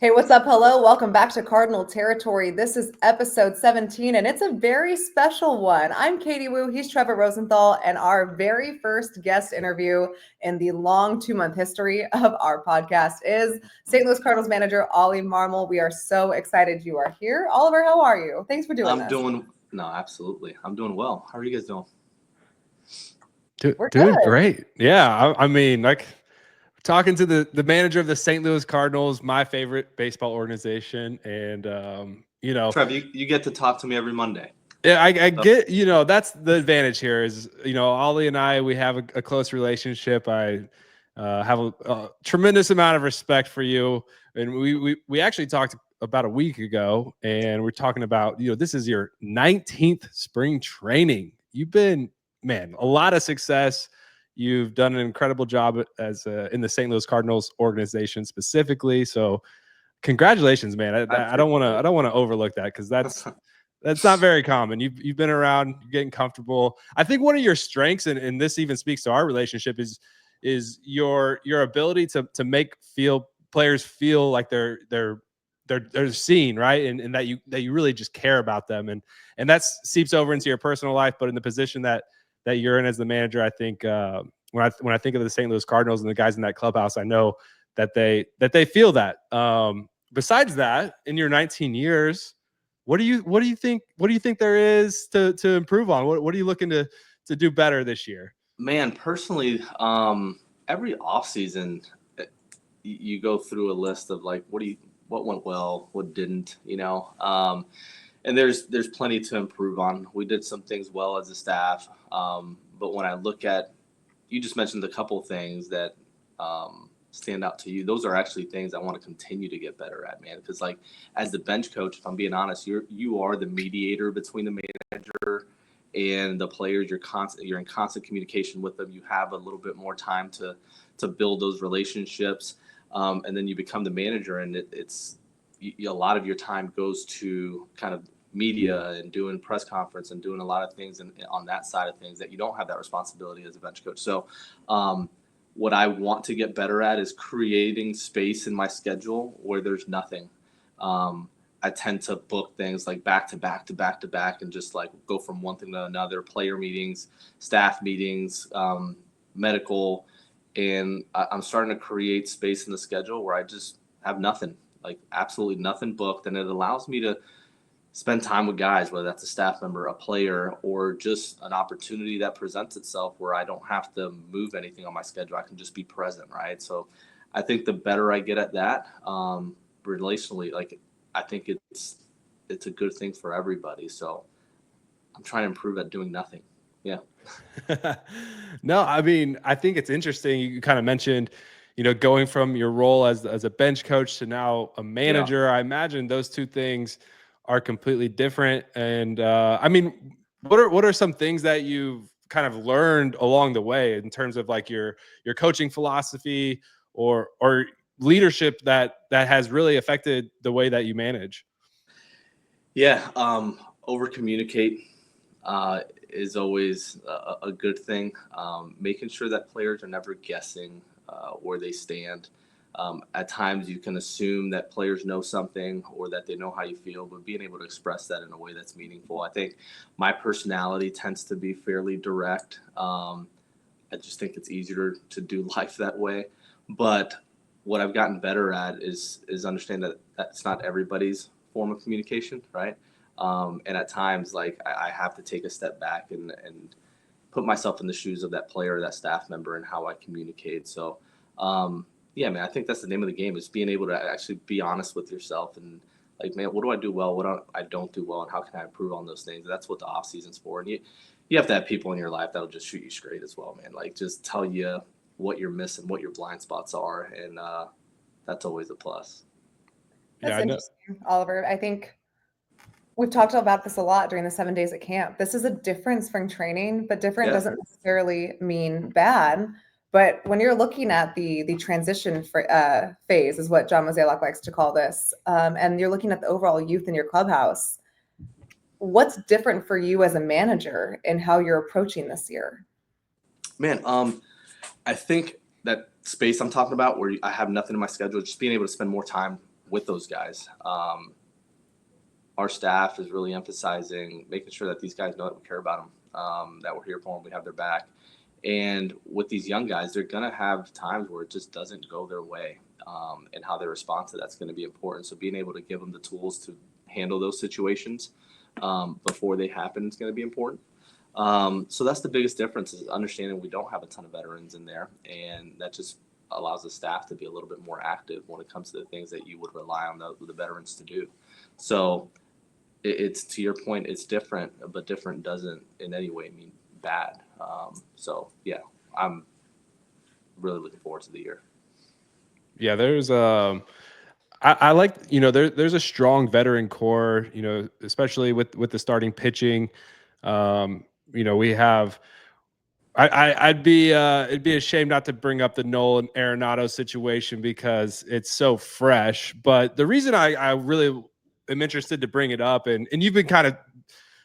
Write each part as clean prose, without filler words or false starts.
Hey, what's up? Hello. Welcome back to Cardinal Territory. This is episode 17, and it's a very special one. I'm Katie Wu. He's Trevor Rosenthal, and our very first guest interview in the long 2-month history of our podcast is St. Louis Cardinals manager Oli Marmol. We are so excited you are here. Oliver, how are you? Thanks for doing this. Absolutely. I'm doing well. How are you guys doing? We're Doing good. great. Yeah. I mean, like talking to the manager of the St. Louis Cardinals, my favorite baseball organization. And, Trev, you get to talk to me every Monday. Yeah, I get, that's the advantage here is, Ollie and I, we have a close relationship. I have a tremendous amount of respect for you. And we actually talked about a week ago, and we're talking about, this is your 19th spring training. You've been, man, a lot of success. You've done an incredible job as in the St. Louis Cardinals organization specifically. So congratulations, man. I don't want to overlook that because that's not very common. You've been around, you're getting comfortable. I think one of your strengths, and this even speaks to our relationship, is your ability to make players feel like they're seen, right? And that you really just care about them. And that seeps over into your personal life, but in the position that you're in as the manager, I think when I think of the St. Louis Cardinals and the guys in that clubhouse, I know that they feel that. Besides that, in your 19 years, what do you think there is to improve on? What are you looking to do better this year? Man, personally, every offseason you go through a list of like what went well, what didn't, and there's plenty to improve on. We did some things well as a staff, but when I look at, you just mentioned a couple of things that stand out to you. Those are actually things I want to continue to get better at, man. Because like as the bench coach, if I'm being honest, you are the mediator between the manager and the players. You're in constant communication with them. You have a little bit more time to build those relationships, and then you become the manager, and a lot of your time goes to kind of media and doing press conference and doing a lot of things on that side of things that you don't have that responsibility as a bench coach. So what I want to get better at is creating space in my schedule where there's nothing. I tend to book things like back to back to back to back and just like go from one thing to another, player meetings, staff meetings, medical. And I'm starting to create space in the schedule where I just have nothing, like absolutely nothing booked. And it allows me to spend time with guys, whether that's a staff member, a player, or just an opportunity that presents itself where I don't have to move anything on my schedule. I can just be present, right? So I think the better I get at that, relationally, like I think it's a good thing for everybody. So I'm trying to improve at doing nothing. Yeah. No, I mean, I think it's interesting. You kind of mentioned, going from your role as a bench coach to now a manager. Yeah. I imagine those two things are completely different. And I mean, what are some things that you've kind of learned along the way in terms of like your coaching philosophy or leadership that has really affected the way that you manage? Yeah, over communicate is always a good thing. Making sure that players are never guessing where they stand. At times you can assume that players know something or that they know how you feel, but being able to express that in a way that's meaningful. I think my personality tends to be fairly direct. I just think it's easier to do life that way. But what I've gotten better at is understand that that's not everybody's form of communication, right? And at times, like I have to take a step back and put myself in the shoes of that player or that staff member and how I communicate. So, yeah, man, I think that's the name of the game is being able to actually be honest with yourself and like, man, what do I do well? What I don't do well? And how can I improve on those things? That's what the off season's for. And you have to have people in your life that'll just shoot you straight as well, man. Like just tell you what you're missing, what your blind spots are. And that's always a plus. That's interesting, Oliver. I think we've talked about this a lot during the 7 days at camp. This is a different spring training, but different doesn't necessarily mean bad. But when you're looking at the transition phase is what John Mozeliak likes to call this, and you're looking at the overall youth in your clubhouse, what's different for you as a manager in how you're approaching this year? Man, I think that space I'm talking about where I have nothing in my schedule, just being able to spend more time with those guys. Our staff is really emphasizing making sure that these guys know that we care about them, that we're here for them, we have their back. And with these young guys, they're going to have times where it just doesn't go their way, and how they respond to that's going to be important. So being able to give them the tools to handle those situations before they happen is going to be important. So that's the biggest difference, is understanding we don't have a ton of veterans in there, and that just allows the staff to be a little bit more active when it comes to the things that you would rely on the veterans to do. So it's, to your point, it's different, but different doesn't in any way mean bad. So yeah, I'm really looking forward to the year. Yeah, there's I like, you know, there's a strong veteran core, you know, especially with the starting pitching. You know, we have it'd be a shame not to bring up the Nolan Arenado situation because it's so fresh. But the reason I really am interested to bring it up, and you've been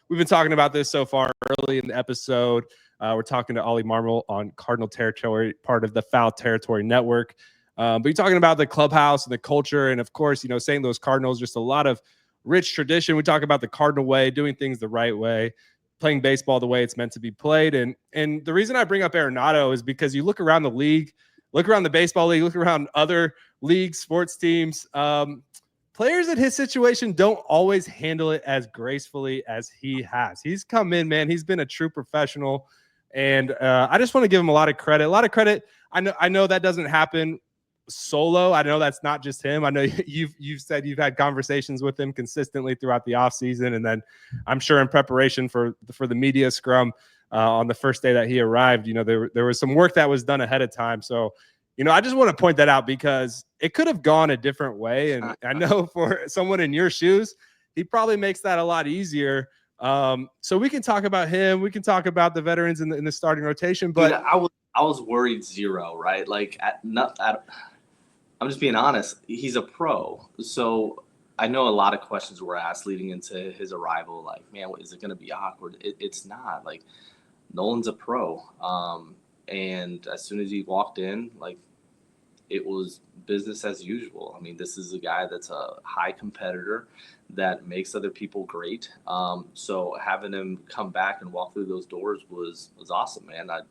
we've been talking about this so far early in the episode. We're talking to Oli Marmol on Cardinal Territory, part of the Foul Territory Network. But you're talking about the clubhouse and the culture, and of course, you know, St. Louis Cardinals, just a lot of rich tradition. We talk about the Cardinal way, doing things the right way, playing baseball the way it's meant to be played. And the reason I bring up Arenado is because you look around the league, look around the baseball league, look around other leagues, sports teams. Players in his situation don't always handle it as gracefully as he has. He's come in, man. He's been a true professional, and I just want to give him a lot of credit. A lot of credit. I know that doesn't happen solo. I know that's not just him. I know you've said you've had conversations with him consistently throughout the offseason, and then I'm sure in preparation for the media scrum on the first day that he arrived, you know, there was some work that was done ahead of time. So, you know, I just want to point that out because it could have gone a different way, and I know for someone in your shoes, he probably makes that a lot easier. So we can talk about him. We can talk about the veterans in the starting rotation. But dude, I was worried zero, right? Like I'm just being honest. He's a pro, so I know a lot of questions were asked leading into his arrival. Like, man, is it going to be awkward? It's not. Like, Nolan's a pro, and as soon as he walked in, like, it was business as usual. I mean, this is a guy that's a high competitor that makes other people great. So having him come back and walk through those doors was awesome, man. I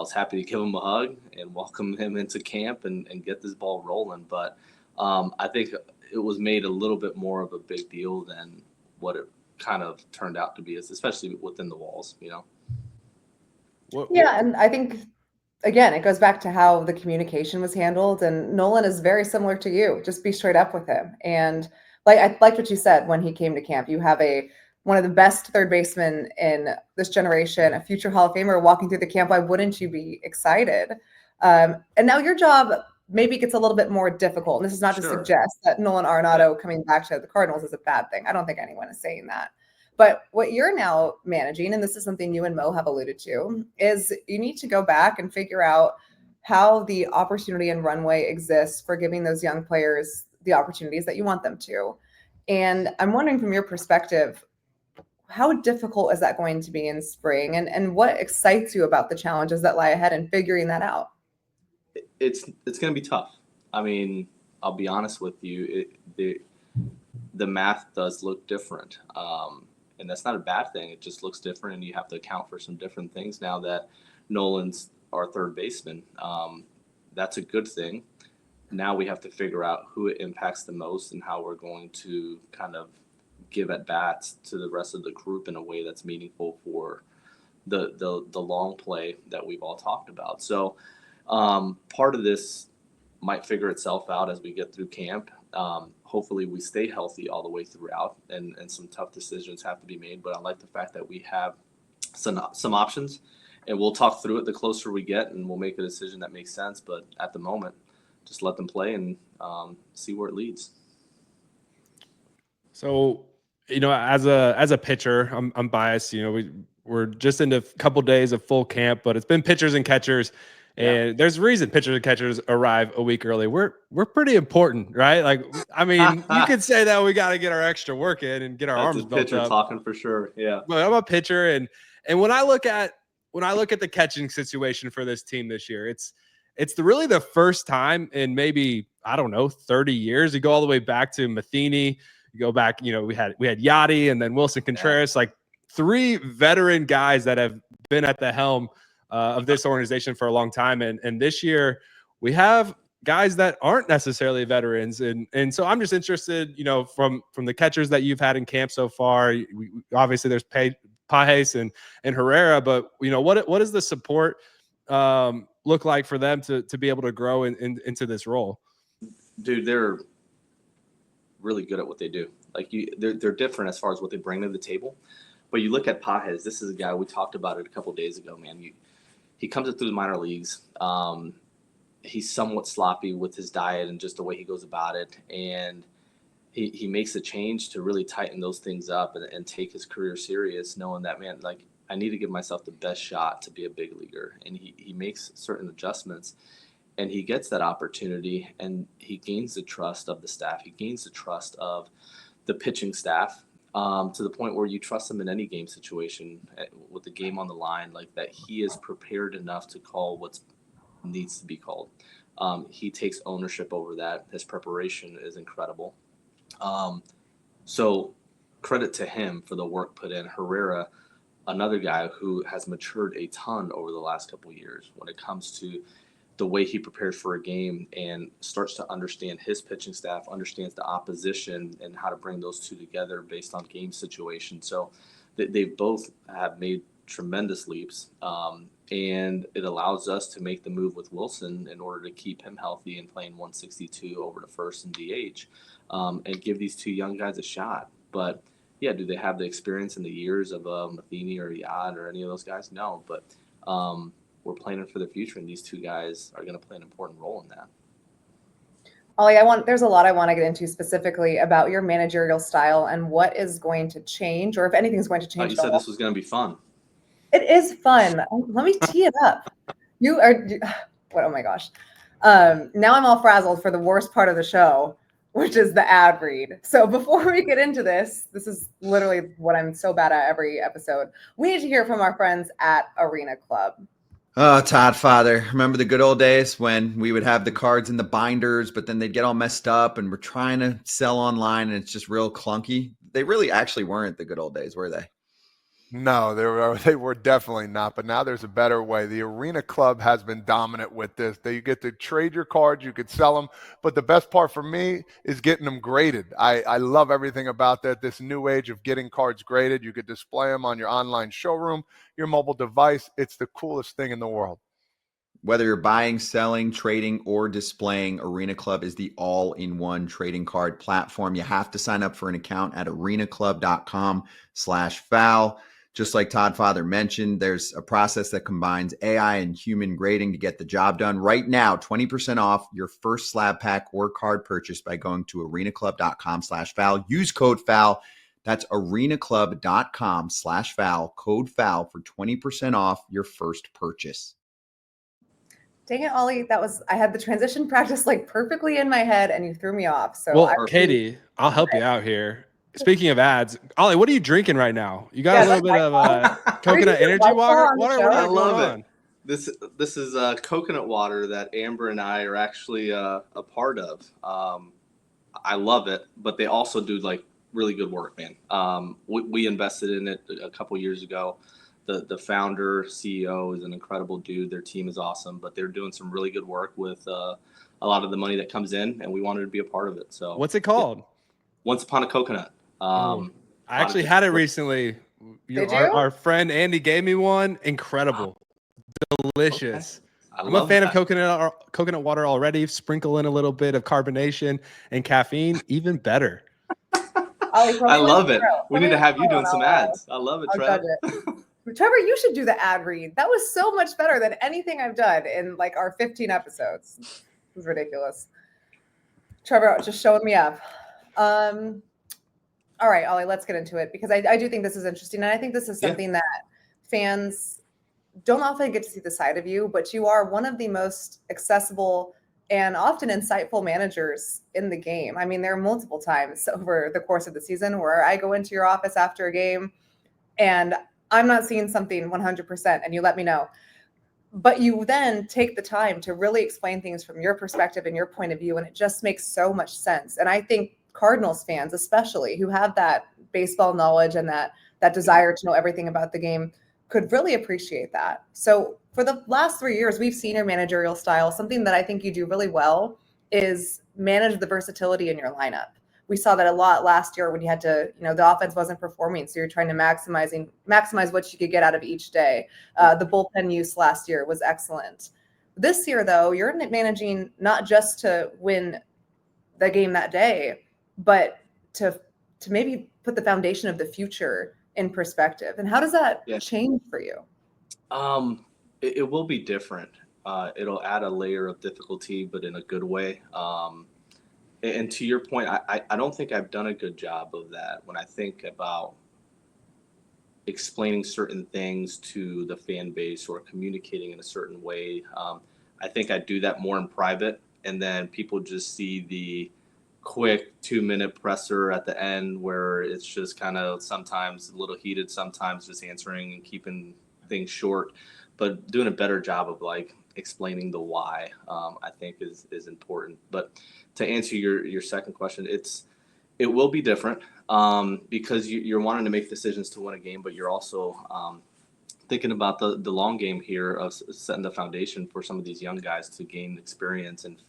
was happy to give him a hug and welcome him into camp and get this ball rolling. But I think it was made a little bit more of a big deal than what it kind of turned out to be, especially within the walls, you know? Yeah, and I think, again, it goes back to how the communication was handled. And Nolan is very similar to you. Just be straight up with him. And like I liked what you said when he came to camp. You have one of the best third basemen in this generation, a future Hall of Famer walking through the camp. Why wouldn't you be excited? And now your job maybe gets a little bit more difficult. And this is not to suggest that Nolan Arenado coming back to the Cardinals is a bad thing. I don't think anyone is saying that. But what you're now managing, and this is something you and Mo have alluded to, is you need to go back and figure out how the opportunity and runway exists for giving those young players the opportunities that you want them to. And I'm wondering, from your perspective, how difficult is that going to be in spring? And what excites you about the challenges that lie ahead and figuring that out? It's going to be tough. I mean, I'll be honest with you. The math does look different. And that's not a bad thing. It just looks different, and you have to account for some different things now that Nolan's our third baseman. That's a good thing. Now we have to figure out who it impacts the most and how we're going to kind of give at bats to the rest of the group in a way that's meaningful for the long play that we've all talked about. So part of this might figure itself out as we get through camp. Hopefully we stay healthy all the way throughout, and some tough decisions have to be made. But I like the fact that we have some options, and we'll talk through it the closer we get, and we'll make a decision that makes sense. But at the moment, just let them play and see where it leads. So, you know, as a pitcher, I'm biased. You know, we're just into a couple days of full camp, but it's been pitchers and catchers. And there's a reason pitchers and catchers arrive a week early. We're pretty important, right? Like, I mean, you could say that we got to get our extra work in and get our arms built pitcher up. Talking for sure, yeah. But I'm a pitcher, and when I look at the catching situation for this team this year, it's really the first time in maybe, I don't know, 30 years. You go all the way back to Matheny. You go back, we had Yachty and then Wilson Contreras, like 3 veteran guys that have been at the helm of this organization for a long time. And this year we have guys that aren't necessarily veterans. And so I'm just interested, from the catchers that you've had in camp so far. Obviously there's Pages and Herrera, but what does the support look like for them to be able to grow into this role? Dude, they're really good at what they do. Like they're different as far as what they bring to the table. But you look at Pages, this is a guy, we talked about it a couple of days ago, man. He comes up through the minor leagues. He's somewhat sloppy with his diet and just the way he goes about it. And he makes a change to really tighten those things up and take his career serious, knowing that, man, like, I need to give myself the best shot to be a big leaguer. And he makes certain adjustments. And he gets that opportunity, and he gains the trust of the staff. He gains the trust of the pitching staff to the point where you trust him in any game situation with the game on the line, like that he is prepared enough to call what needs to be called. He takes ownership over that. His preparation is incredible. So credit to him for the work put in. Herrera, another guy who has matured a ton over the last couple of years when it comes to the way he prepares for a game and starts to understand his pitching staff, understands the opposition and how to bring those two together based on game situation. So they both have made tremendous leaps. And it allows us to make the move with Wilson in order to keep him healthy and playing 162 over to first and DH, and give these 2 young guys a shot. But yeah, do they have the experience in the years of Matheny or Yad or any of those guys? No, but we're planning for the future, and these 2 guys are going to play an important role in that. Oli, there's a lot I want to get into specifically about your managerial style and what is going to change, or if anything's going to change. You said this was going to be fun. It is fun. Let me tee it up. Oh my gosh. Now I'm all frazzled for the worst part of the show, which is the ad read. So before we get into this is literally what I'm so bad at every episode. We need to hear from our friends at Arena Club. Oh, Todd Father. Remember the good old days when we would have the cards in the binders, but then they'd get all messed up and we're trying to sell online and it's just real clunky? They really actually weren't the good old days, were they? No, they were definitely not. But now there's a better way. The Arena Club has been dominant with this. You get to trade your cards, you could sell them. But the best part for me is getting them graded. I love everything about that. This new age of getting cards graded. You could display them on your online showroom, your mobile device. It's the coolest thing in the world. Whether you're buying, selling, trading, or displaying, Arena Club is the all-in-one trading card platform. You have to sign up for an account at arenaclub.com/foul. Just like Todd Father mentioned, there's a process that combines AI and human grading to get the job done. Right now, 20% off your first slab pack or card purchase by going to arenaclub.com/foul. Use code FOUL. That's arenaclub.com/foul. Code FOUL for 20% off your first purchase. Dang it, Oli. I had the transition practice like perfectly in my head and you threw me off. So Katie, I'll help you out here. Speaking of ads, Oli, what are you drinking right now? You got a little bit of coconut energy water? I love it. This is coconut water that Amber and I are actually a part of. I love it, but they also do like really good work, man. We invested in it a couple years ago. The founder, CEO is an incredible dude. Their team is awesome, but they're doing some really good work with a lot of the money that comes in, and we wanted to be a part of it. So what's it called? Once Upon a Coconut. I actually had it recently. Our friend Andy gave me one. Incredible. Delicious. Okay. I'm a fan of coconut water already. Sprinkle in a little bit of carbonation and caffeine, even better. I love it. We need to have you doing some ads. I love it, Trevor. Trevor, you should do the ad read. That was so much better than anything I've done in like our 15 episodes. It was ridiculous. Trevor, just showing me up. All right, Oli, let's get into it because I do think this is interesting. And I think this is something that fans don't often get to see the side of you, but you are one of the most accessible and often insightful managers in the game. I mean, there are multiple times over the course of the season where I go into your office after a game and I'm not seeing something 100% and you let me know. but you then take the time to really explain things from your perspective and your point of view, and it just makes so much sense. And I think Cardinals fans, especially, who have that baseball knowledge and that desire to know everything about the game, could really appreciate that. So for the last 3 years, we've seen your managerial style. Something that I think you do really well is manage the versatility in your lineup. We saw that a lot last year when you had to, the offense wasn't performing, so you're trying to maximize what you could get out of each day. The bullpen use last year was excellent. This year, though, you're managing not just to win the game that day, but to maybe put the foundation of the future in perspective. And how does that change for you? It will be different. It'll add a layer of difficulty, but in a good way. And to your point, I don't think I've done a good job of that when I think about explaining certain things to the fan base or communicating in a certain way. I think I do that more in private, and then people just see the quick 2-minute presser at the end where it's just kind of sometimes a little heated, sometimes just answering and keeping things short, but doing a better job of like explaining the why, I think is important. But to answer your second question, it will be different because you're wanting to make decisions to win a game, but you're also thinking about the long game here of setting the foundation for some of these young guys to gain experience and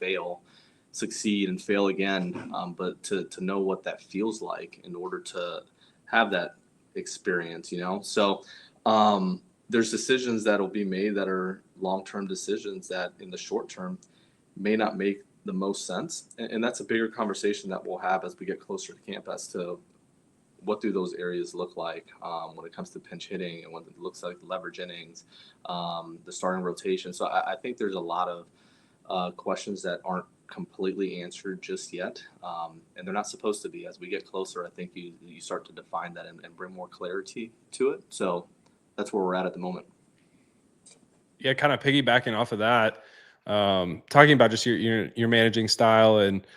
succeed and fail again, but to know what that feels like in order to have that experience, So there's decisions that will be made that are long-term decisions that in the short term may not make the most sense. And that's a bigger conversation that we'll have as we get closer to camp as to what do those areas look like when it comes to pinch hitting and what it looks like leverage innings, the starting rotation. So I think there's a lot of questions that aren't completely answered just yet. And they're not supposed to be. As we get closer, I think you start to define that and bring more clarity to it. So that's where we're at the moment. Yeah, kind of piggybacking off of that, talking about just your managing style, and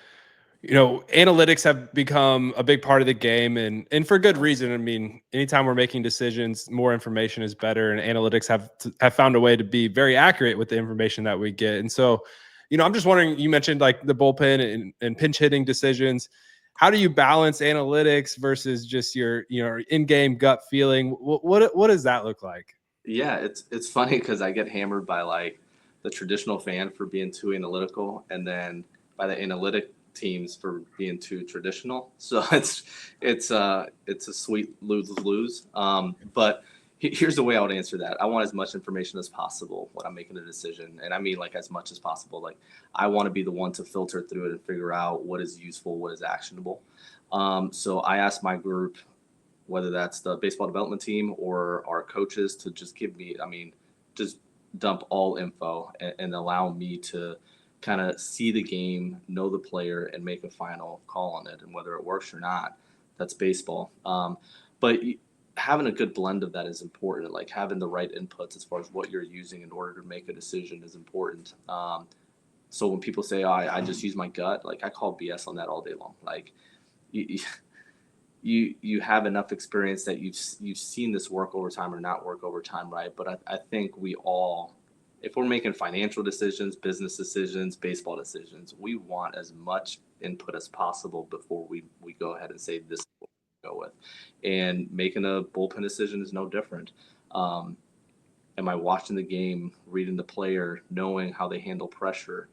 analytics have become a big part of the game, and for good reason. I mean, anytime we're making decisions, more information is better, and analytics have found a way to be very accurate with the information that we get. And so, I'm just wondering, you mentioned like the bullpen and pinch hitting decisions. How do you balance analytics versus just your in-game gut feeling? What does that look like? Yeah, it's funny because I get hammered by like the traditional fan for being too analytical, and then by the analytic teams for being too traditional. So it's a sweet lose. But here's the way I would answer that. I want as much information as possible when I'm making a decision, and I mean like as much as possible. Like I want to be the one to filter through it and figure out what is useful, what is actionable. So I ask my group, whether that's the baseball development team or our coaches, to just give me, just dump all info and allow me to kind of see the game, know the player, and make a final call on it. And whether it works or not, that's baseball. But having a good blend of that is important. Like having the right inputs as far as what you're using in order to make a decision is important. So when people say, "Oh, I just use my gut," like I call BS on that all day long. Like you have enough experience that you've seen this work over time or not work over time, right? But I think we all, if we're making financial decisions, business decisions, baseball decisions, we want as much input as possible before we go ahead and say this is what we go with. And making a bullpen decision is no different. Am I watching the game, reading the player, knowing how they handle pressure,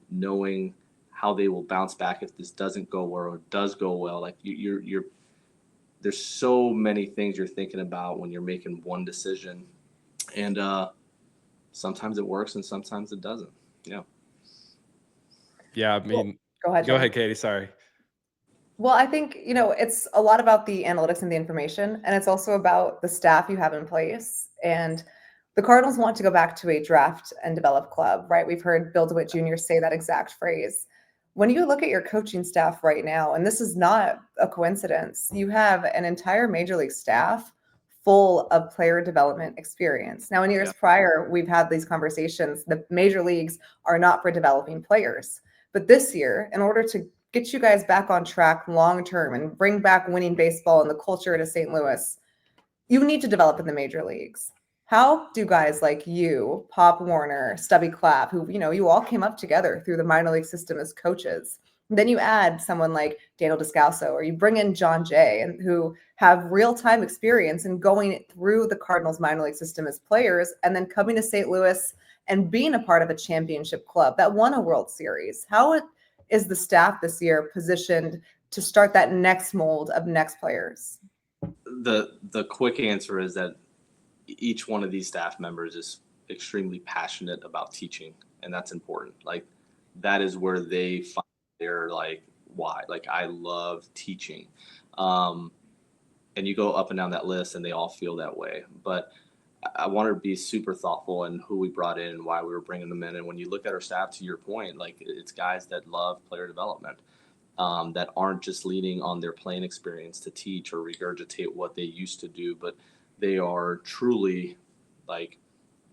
knowing how they will bounce back if this doesn't go well or does go well? Like you're there's so many things you're thinking about when you're making one decision, and sometimes it works and sometimes it doesn't. Yeah, I mean, Go ahead, Katie. Sorry. Well, I think, it's a lot about the analytics and the information, and it's also about the staff you have in place. And the Cardinals want to go back to a draft and develop club, right? We've heard Bill DeWitt Jr. say that exact phrase. When you look at your coaching staff right now, and this is not a coincidence, you have an entire major league staff full of player development experience. Now, in years prior, we've had these conversations. The major leagues are not for developing players. But this year, in order to get you guys back on track long term and bring back winning baseball and the culture to St. Louis, you need to develop in the major leagues. How do guys like you, Pop Warner, Stubby Clapp, who, you all came up together through the minor league system as coaches, and then you add someone like Daniel Descalso, or you bring in John Jay, and who have real-time experience in going through the Cardinals minor league system as players, and then coming to St. Louis and being a part of a championship club that won a World Series. How is the staff this year positioned to start that next mold of next players? The quick answer is that each one of these staff members is extremely passionate about teaching, and that's important. Like, that is where they find their why. Like, I love teaching. And you go up and down that list and they all feel that way. But I want to be super thoughtful in who we brought in and why we were bringing them in. And when you look at our staff, to your point, like, it's guys that love player development, that aren't just leaning on their playing experience to teach or regurgitate what they used to do, but they are truly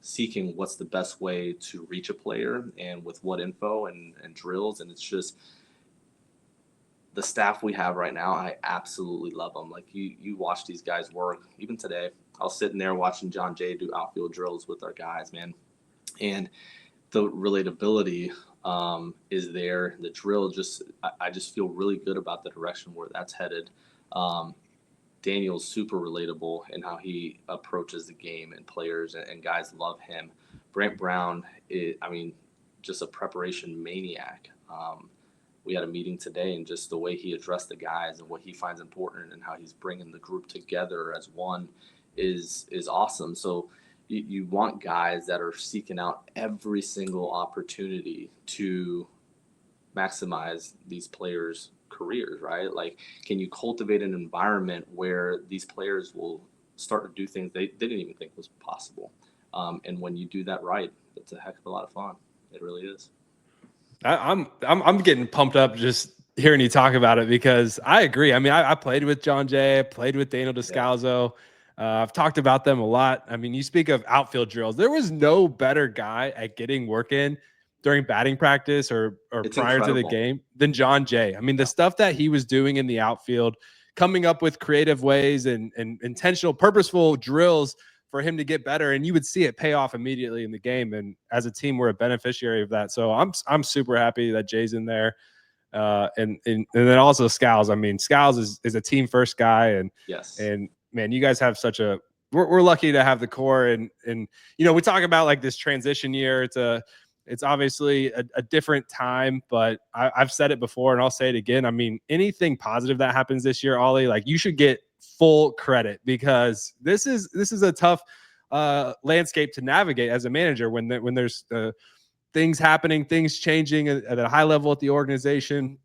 seeking what's the best way to reach a player and with what info and drills. And it's just the staff we have right now. I absolutely love them. Like, you watch these guys work. Even today, I was sitting there watching John Jay do outfield drills with our guys, man. And the relatability is there. The drill, I just feel really good about the direction where that's headed. Daniel's super relatable in how he approaches the game, and players and guys love him. Brant Brown is, just a preparation maniac. We had a meeting today, and just the way he addressed the guys and what he finds important and how he's bringing the group together as one is awesome. So you want guys that are seeking out every single opportunity to maximize these players' careers, right? Like, can you cultivate an environment where these players will start to do things they didn't even think was possible? And when you do that right, it's a heck of a lot of fun. It really is. I'm getting pumped up just hearing you talk about it, because I agree. I played with John Jay, played with Daniel Descalso. I've talked about them a lot. You speak of outfield drills. There was no better guy at getting work in during batting practice or prior to the game than John Jay. The stuff that he was doing in the outfield, coming up with creative ways and intentional, purposeful drills for him to get better, and you would see it pay off immediately in the game. And as a team, we're a beneficiary of that. So I'm super happy that Jay's in there. And then also Scals. Scals is a team first guy, and yes. And man, you guys have we're lucky to have the core, and we talk about like this transition year. It's obviously a different time, but I've said it before and I'll say it again. Anything positive that happens this year, Oli, like, you should get full credit, because this is a tough landscape to navigate as a manager when there's things happening, things changing at a high level at the organization.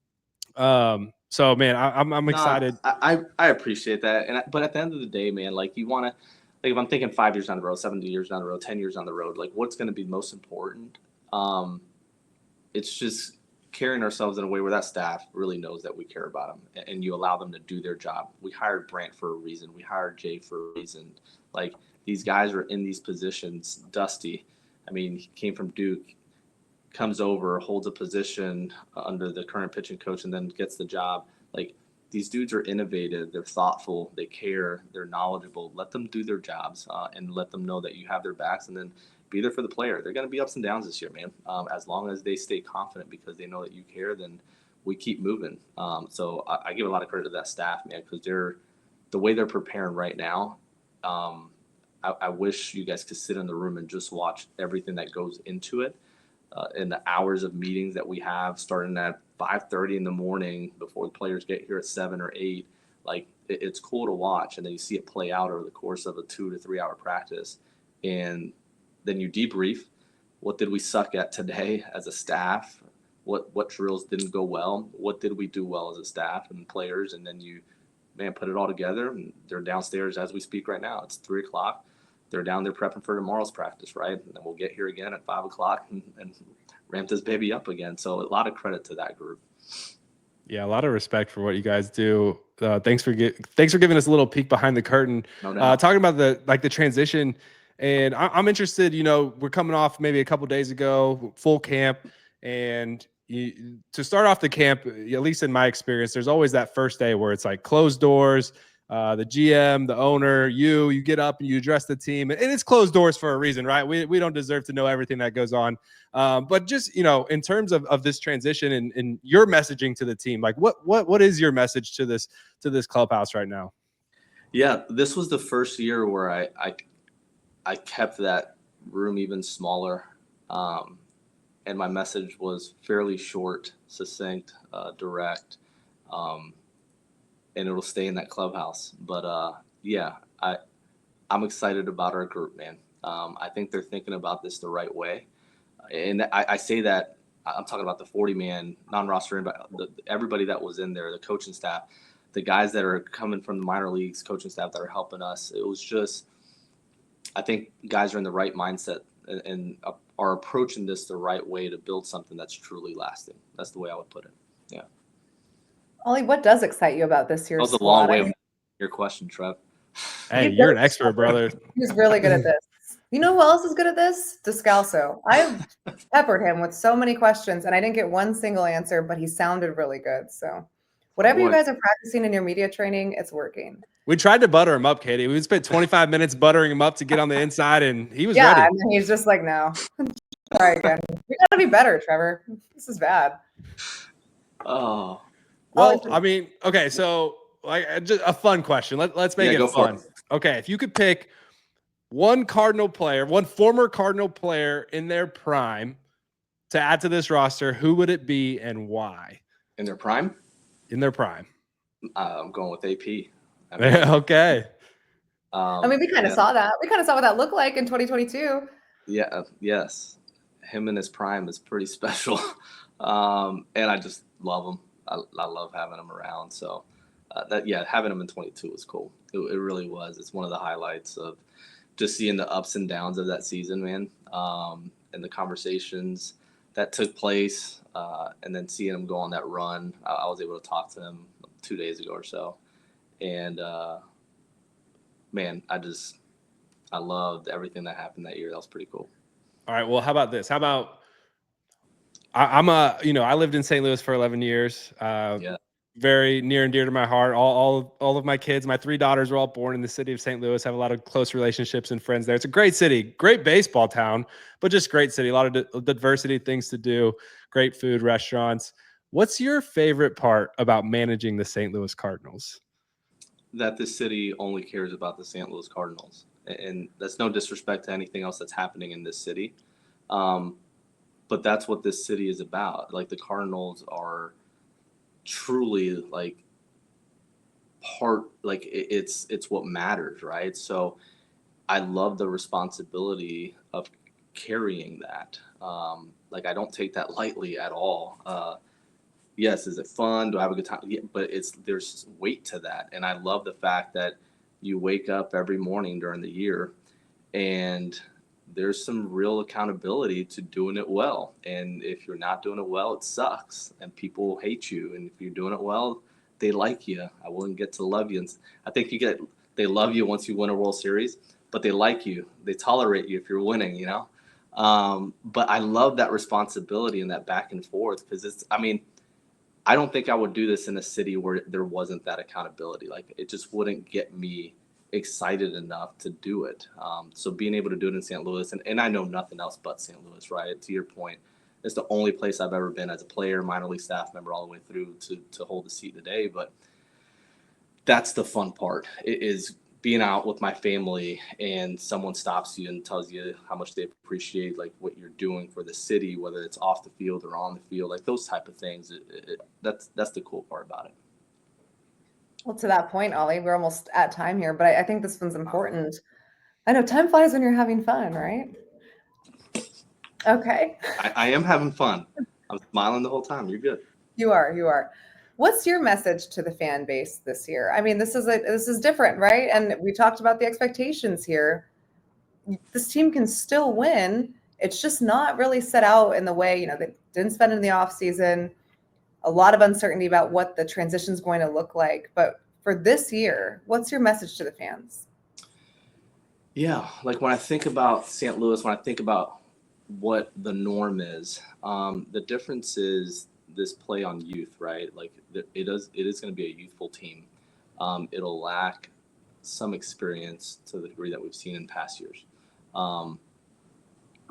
So man, I'm excited. I appreciate that. But at the end of the day, man, like, you want to, like, if I'm thinking 5 years down the road, 7 years down the road, 10 years down the road, like, what's going to be most important? It's just carrying ourselves in a way where that staff really knows that we care about them, and you allow them to do their job. We hired Brant for a reason. We hired Jay for a reason. Like, these guys are in these positions. Dusty, he came from Duke, comes over, holds a position under the current pitching coach, and then gets the job. Like, these dudes are innovative. They're thoughtful. They care. They're knowledgeable. Let them do their jobs, and let them know that you have their backs, and then be there for the player. They're going to be ups and downs this year, man. As long as they stay confident because they know that you care, then we keep moving. So I give a lot of credit to that staff, man, because the way they're preparing right now. I wish you guys could sit in the room and just watch everything that goes into it. In the hours of meetings that we have, starting at 5:30 in the morning before the players get here at 7 or 8. Like, it's cool to watch, and then you see it play out over the course of a 2 to 3 hour practice, and then you debrief. What did we suck at today as a staff? What drills didn't go well? What did we do well as a staff and players? And then you, put it all together. And they're downstairs as we speak right now. It's 3 o'clock. They're down there prepping for tomorrow's practice, right? And then we'll get here again at 5 o'clock and ramp this baby up again. So a lot of credit to that group. Yeah, a lot of respect for what you guys do. Thanks for giving us a little peek behind the curtain. No doubt. Talking about the transition, and I'm interested. We're coming off maybe a couple days ago, full camp, and to start off the camp, at least in my experience, there's always that first day where it's like closed doors. the GM, the owner, you get up and you address the team, and it's closed doors for a reason, right? We don't deserve to know everything that goes on. But just, in terms of this transition and your messaging to the team, like what is your message to this clubhouse right now? Yeah, this was the first year where I kept that room even smaller. And my message was fairly short, succinct, direct. And it'll stay in that clubhouse. But yeah, I'm excited about our group, man. I think they're thinking about this the right way. And I say that I'm talking about the 40-man non-roster, everybody that was in there, the coaching staff, the guys that are coming from the minor leagues, coaching staff that are helping us. It was just, I think guys are in the right mindset and are approaching this the right way to build something that's truly lasting. That's the way I would put it. Yeah. Oli, what does excite you about this year's That was a squad? long way of your question, Trev. Hey, you're an expert, brother. He's really good at this. You know who else is good at this? Descalso. I've peppered him with so many questions, and I didn't get one single answer, but he sounded really good. So whatever you guys are practicing in your media training, it's working. We tried to butter him up, Katie. We spent 25 minutes buttering him up to get on the inside, and he was ready. Yeah, and he's just like, no. Try again. We got to be better, Trevor. This is bad. Oh. Well, I mean, okay, so like just a fun question. Let's make it fun. Okay, if you could pick one former Cardinal player in their prime to add to this roster, who would it be and why? In their prime? In their prime. I'm going with AP. Okay. I mean, we kind of saw that. We kind of saw what that looked like in 2022. Yeah. Yes. Him in his prime is pretty special. And I just love him. I love having him around. So having him in 22 was cool. It really was. It's one of the highlights of just seeing the ups and downs of that season, man. And the conversations that took place, and then seeing him go on that run. I was able to talk to him 2 days ago or so. And, man, I loved everything that happened that year. That was pretty cool. All right. Well, how about this? How about I lived in St. Louis for 11 years. Very near and dear to my heart. All of my kids, my 3 daughters were all born in the city of St. Louis. Have a lot of close relationships and friends there. It's a great city, great baseball town, but just great city. A lot of diversity, things to do, great food, restaurants. What's your favorite part about managing the St. Louis Cardinals? That this city only cares about the St. Louis Cardinals. And that's no disrespect to anything else that's happening in this city. But that's what this city is about. Like, the Cardinals are truly like it's what matters, right? So I love the responsibility of carrying that. Like, I don't take that lightly at all. Yes, is it fun? Do I have a good time? Yeah, but there's weight to that. And I love the fact that you wake up every morning during the year and there's some real accountability to doing it well. And if you're not doing it well, it sucks and people hate you. And if you're doing it well, they like you. I wouldn't get to love you. And I think they love you once you win a World Series, but they like you. They tolerate you if you're winning, But I love that responsibility and that back and forth because I don't think I would do this in a city where there wasn't that accountability. Like, it just wouldn't get me excited enough to do it. So being able to do it in St. Louis, and I know nothing else but St. Louis, right? To your point, it's the only place I've ever been as a player, minor league staff member, all the way through to hold the seat today. But that's the fun part. It is being out with my family and someone stops you and tells you how much they appreciate like what you're doing for the city, whether it's off the field or on the field, like those type of things. That's the cool part about it. Well, to that point, Oli, we're almost at time here, but I think this one's important. I know time flies when you're having fun, right? Okay. I am having fun. I'm smiling the whole time. You're good. You are. What's your message to the fan base this year? I mean, this is different, right? And we talked about the expectations here. This team can still win. It's just not really set out in the way, they didn't spend it in the offseason. A lot of uncertainty about what the transition is going to look like. But for this year, what's your message to the fans? Yeah, like when I think about St. Louis, when I think about what the norm is, the difference is this play on youth, right? Like it is going to be a youthful team. it'll lack some experience to the degree that we've seen in past years.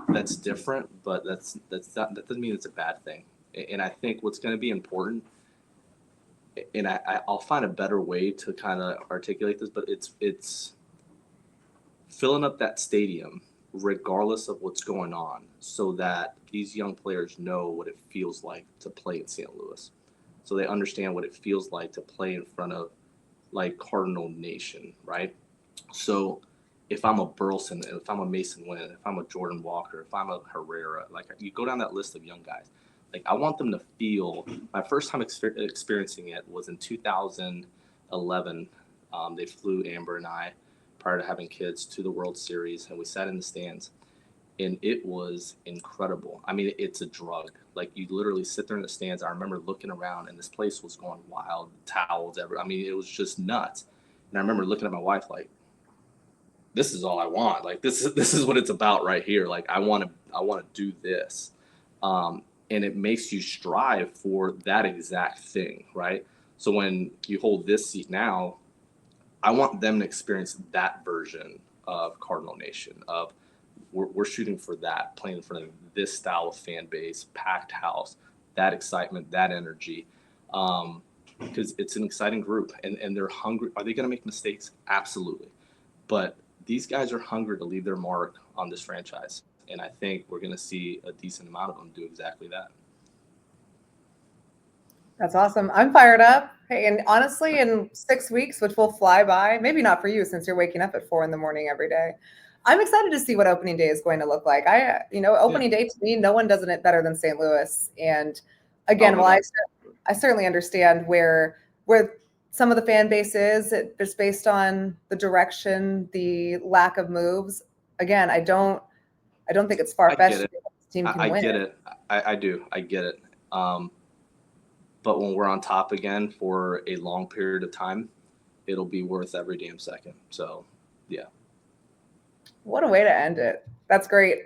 That's different, but that doesn't mean it's a bad thing. And I think what's going to be important, and I'll find a better way to kind of articulate this, but it's filling up that stadium regardless of what's going on, so that these young players know what it feels like to play in St. Louis. So they understand what it feels like to play in front of like Cardinal Nation, right? So if I'm a Burleson, if I'm a Mason Wynn, if I'm a Jordan Walker, if I'm a Herrera, like you go down that list of young guys, like I want them to feel. My first time experiencing it was in 2011. They flew Amber and I, prior to having kids, to the World Series, and we sat in the stands, and it was incredible. I mean, it's a drug. Like you literally sit there in the stands. I remember looking around, and this place was going wild. Towels, I mean, it was just nuts. And I remember looking at my wife like, this is all I want. Like this is what it's about right here. Like I want to do this. And it makes you strive for that exact thing, right? So when you hold this seat now, I want them to experience that version of Cardinal Nation, of we're shooting for that, playing in front of this style of fan base, packed house, that excitement, that energy, because it's an exciting group, and they're hungry. Are they going to make mistakes? Absolutely. But these guys are hungry to leave their mark on this franchise, and I think we're going to see a decent amount of them do exactly that. That's awesome. I'm fired up. Hey, and honestly, in 6 weeks, which will fly by, maybe not for you since you're waking up at 4 a.m. every day, I'm excited to see what opening day is going to look like. Opening day to me, no one does it better than St. Louis. And again, while I certainly understand where some of the fan base is, it's based on the direction, the lack of moves. Again, I don't think it's far-fetched that this team can win. I get it. I do. I get it. But when we're on top again for a long period of time, it'll be worth every damn second. So, yeah. What a way to end it. That's great.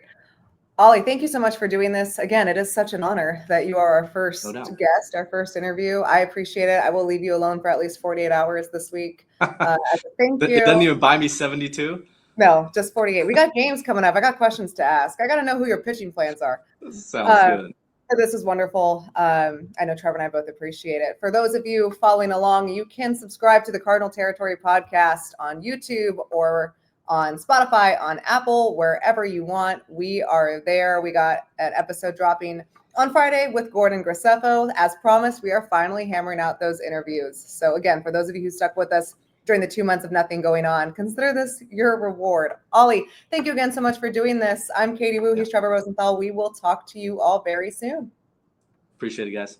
Oli, thank you so much for doing this. Again, it is such an honor that you are our first guest, our first interview. I appreciate it. I will leave you alone for at least 48 hours this week. As a thank you. It doesn't even buy me 72? No, just 48. We got games coming up. I got questions to ask. I got to know who your pitching plans are. Sounds good. This is wonderful. I know Trevor and I both appreciate it. For those of you following along, you can subscribe to the Cardinal Territory podcast on YouTube or on Spotify, on Apple, wherever you want. We are there. We got an episode dropping on Friday with Gordon Graceffo. As promised, we are finally hammering out those interviews. So again, for those of you who stuck with us during the 2 months of nothing going on, consider this your reward. Oli, thank you again so much for doing this. I'm Katie Wu. He's Trevor Rosenthal. We will talk to you all very soon. Appreciate it, guys.